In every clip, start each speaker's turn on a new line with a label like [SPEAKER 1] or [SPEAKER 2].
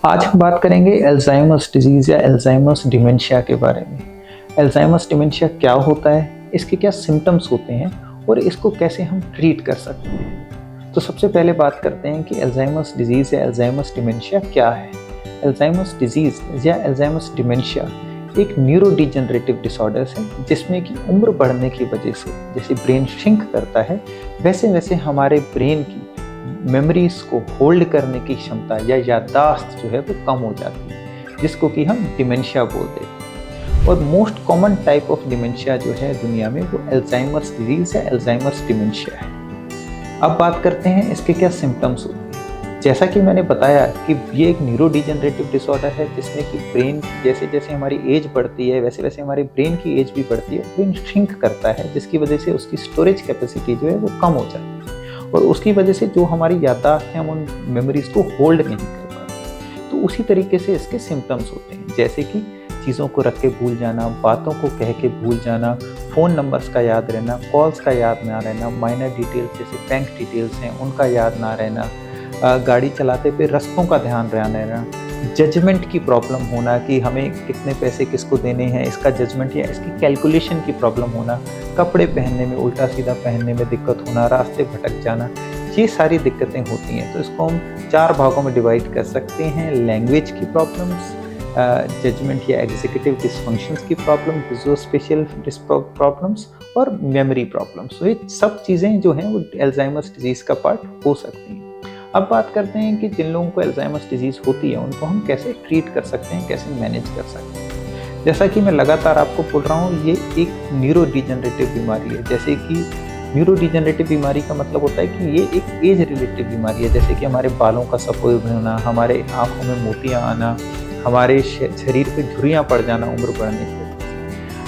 [SPEAKER 1] आज हम बात करेंगे अल्जाइमर्स डिजीज़ या अल्जाइमर्स डिमेंशिया के बारे में। अल्जाइमर्स डिमेंशिया क्या होता है, इसके क्या सिम्टम्स होते हैं और इसको कैसे हम ट्रीट कर सकते हैं। तो सबसे पहले बात करते हैं कि अल्जाइमर्स डिजीज़ या अल्जाइमर्स डिमेंशिया क्या है। अल्जाइमर्स डिजीज़ या अल्जाइमर्स डिमेंशिया एक न्यूरोडिजेनरेटिव डिसऑर्डर्स है जिसमें कि उम्र बढ़ने की वजह से जैसे ब्रेन श्रिंक करता है वैसे वैसे हमारे ब्रेन की मेमोरीज को होल्ड करने की क्षमता या याददाश्त जो है वो कम हो जाती है, जिसको कि हम डिमेंशिया बोलते हैं। और most common type of dementia जो है दुनिया में वो अल्जाइमर्स डिजीज है, अल्जाइमर्स डिमेंशिया है। अब बात करते हैं इसके क्या सिम्टम्स होते हैं। जैसा कि मैंने बताया कि ये एक न्यूरोडिजेनरेटिव डिसऑर्डर है जिसमें कि ब्रेन जैसे जैसे हमारी एज बढ़ती है वैसे वैसे हमारे ब्रेन की एज भी बढ़ती है, ब्रेन श्रिंक करता है जिसकी वजह से उसकी स्टोरेज कैपेसिटी जो है वो कम हो जाती है और उसकी वजह से जो हमारी याददाश्त है हम उन मेमोरीज को होल्ड नहीं कर पाते। तो उसी तरीके से इसके सिम्टम्स होते हैं, जैसे कि चीज़ों को रख के भूल जाना, बातों को कह के भूल जाना, फ़ोन नंबर्स का याद रहना, कॉल्स का याद ना रहना, माइनर डिटेल्स जैसे बैंक डिटेल्स हैं उनका याद ना रहना, गाड़ी चलाते पे रास्तों का ध्यान रहना, जजमेंट की प्रॉब्लम होना कि हमें कितने पैसे किसको देने हैं इसका जजमेंट या इसकी कैलकुलेशन की प्रॉब्लम होना, कपड़े पहनने में उल्टा सीधा पहनने में दिक्कत होना, रास्ते भटक जाना, ये सारी दिक्कतें होती हैं। तो इसको हम 4 भागों में डिवाइड कर सकते हैं। लैंग्वेज की प्रॉब्लम्स, जजमेंट या एग्जीक्यूटिव डिसफंक्शंस की प्रॉब्लम, विजुओस्पेशियल प्रॉब्लम्स और मेमोरी प्रॉब्लम्स। तो ये सब चीज़ें जो हैं वो अल्जाइमर्स डिजीज़ का पार्ट हो सकती हैं। अब बात करते हैं कि जिन लोगों को अल्जाइमर्स डिजीज़ होती है उनको हम कैसे ट्रीट कर सकते हैं, कैसे मैनेज कर सकते हैं। जैसा कि मैं लगातार आपको बोल रहा हूँ, ये एक न्यूरोडिजेनरेटिव बीमारी है। जैसे कि न्यूरोडिजेनरेटिव बीमारी का मतलब होता है कि ये एक एज रिलेटेड बीमारी है, जैसे कि हमारे बालों का सफ़ेद होना, हमारे आँखों में मोतियाँ आना, हमारे शरीर पे झुर्रियाँ पड़ जाना उम्र बढ़ने की वजह से।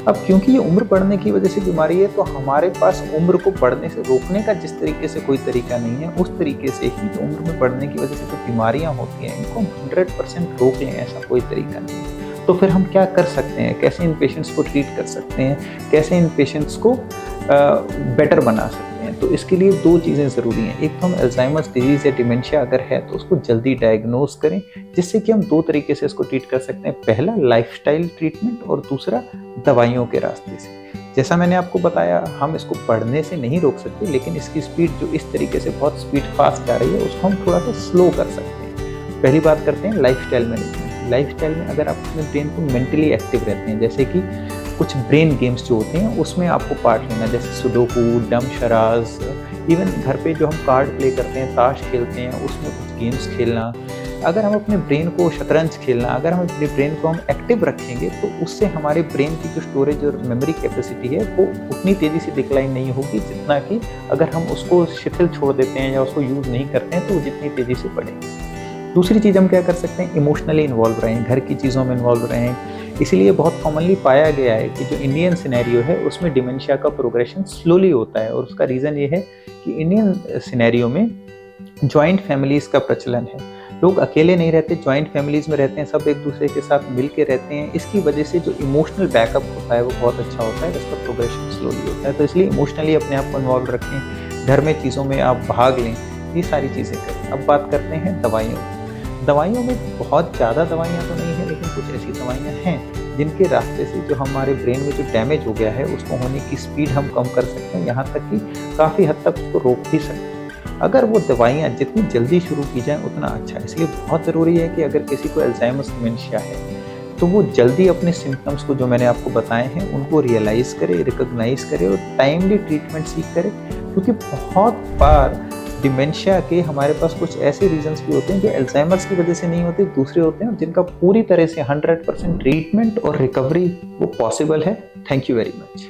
[SPEAKER 1] अब क्योंकि ये उम्र बढ़ने की वजह से बीमारी है तो हमारे पास उम्र को बढ़ने से रोकने का जिस तरीके से कोई तरीका नहीं है, उस तरीके से ही जो उम्र में बढ़ने की वजह से जो बीमारियां होती हैं इनको हम 100% रोक लें, ऐसा कोई तरीका नहीं है। तो फिर हम क्या कर सकते हैं, कैसे इन पेशेंट्स को ट्रीट कर सकते हैं, कैसे इन पेशेंट्स को बेटर बना सकते हैं। तो इसके लिए 2 चीज़ें ज़रूरी हैं। एक तो हम अल्जाइमर्स डिजीज़ या डिमेंशिया अगर है तो उसको जल्दी डायग्नोज करें, जिससे कि हम 2 तरीके से इसको ट्रीट कर सकते हैं। पहला लाइफस्टाइल ट्रीटमेंट और दूसरा दवाइयों के रास्ते से। जैसा मैंने आपको बताया, हम इसको बढ़ने से नहीं रोक सकते, लेकिन इसकी स्पीड जो इस तरीके से बहुत स्पीड फास्ट जा रही है उसको हम थोड़ा सा स्लो कर सकते हैं। पहली बात करते हैं लाइफस्टाइल मैनेजमेंट। लाइफस्टाइल में अगर आप अपने ब्रेन को मेंटली एक्टिव रहते हैं, जैसे कि कुछ ब्रेन गेम्स जो होते हैं उसमें आपको पार्ट लेना, जैसे सुडोकू, डम शराज, इवन घर पे जो हम कार्ड प्ले करते हैं, ताश खेलते हैं, उसमें कुछ गेम्स खेलना। अगर हम अपने ब्रेन को शतरंज खेलना, अगर हम अपने ब्रेन को हम एक्टिव रखेंगे तो उससे हमारे ब्रेन की जो स्टोरेज और मेमोरी कैपेसिटी है वो उतनी तेज़ी से डिक्लाइन नहीं होगी जितना कि अगर हम उसको शिथिल छोड़ देते हैं या उसको यूज़ नहीं करते हैं तो वो जितनी तेज़ी से बढ़ेगी। दूसरी चीज़ हम क्या कर सकते हैं, इमोशनली इन्वॉल्व रहें, घर की चीज़ों में इन्वॉल्व रहें। इसीलिए बहुत कॉमनली पाया गया है कि जो इंडियन सिनेरियो है उसमें डिमेंशिया का प्रोग्रेशन स्लोली होता है और उसका रीज़न ये है कि इंडियन सिनेरियो में जॉइंट फैमिलीज़ का प्रचलन है। लोग अकेले नहीं रहते, जॉइंट फैमिलीज़ में रहते हैं, सब एक दूसरे के साथ मिल के रहते हैं। इसकी वजह से जो इमोशनल बैकअप होता है वो बहुत अच्छा होता है, इसका प्रोग्रेशन स्लोली होता है। तो इसलिए इमोशनली अपने आप को इन्वॉल्व रखें, घर में चीज़ों में आप भाग लें, ये सारी चीज़ें करें। अब बात करते हैं दवाइयों में बहुत ज़्यादा दवाइयाँ तो नहीं है, लेकिन कुछ ऐसी दवाइयाँ हैं जिनके रास्ते से जो हमारे ब्रेन में जो डैमेज हो गया है उसको होने की स्पीड हम कम कर सकते हैं, यहाँ तक कि काफ़ी हद तक उसको रोक भी सकते हैं। अगर वो दवाइयाँ जितनी जल्दी शुरू की जाएँ उतना अच्छा है। इसलिए बहुत ज़रूरी है कि अगर किसी को अल्जाइमर्स डिमेंशिया है तो वो जल्दी अपने सिम्टम्स को जो मैंने आपको बताए हैं उनको रियलाइज़ करे, रिकॉग्नाइज़ करे और टाइमली ट्रीटमेंट सीख करे। क्योंकि बहुत बार डिमेंशिया के हमारे पास कुछ ऐसे रीजंस भी होते हैं जो अल्जाइमर्स की वजह से नहीं होते, दूसरे होते हैं जिनका पूरी तरह से 100% ट्रीटमेंट और रिकवरी वो पॉसिबल है। Thank you very much.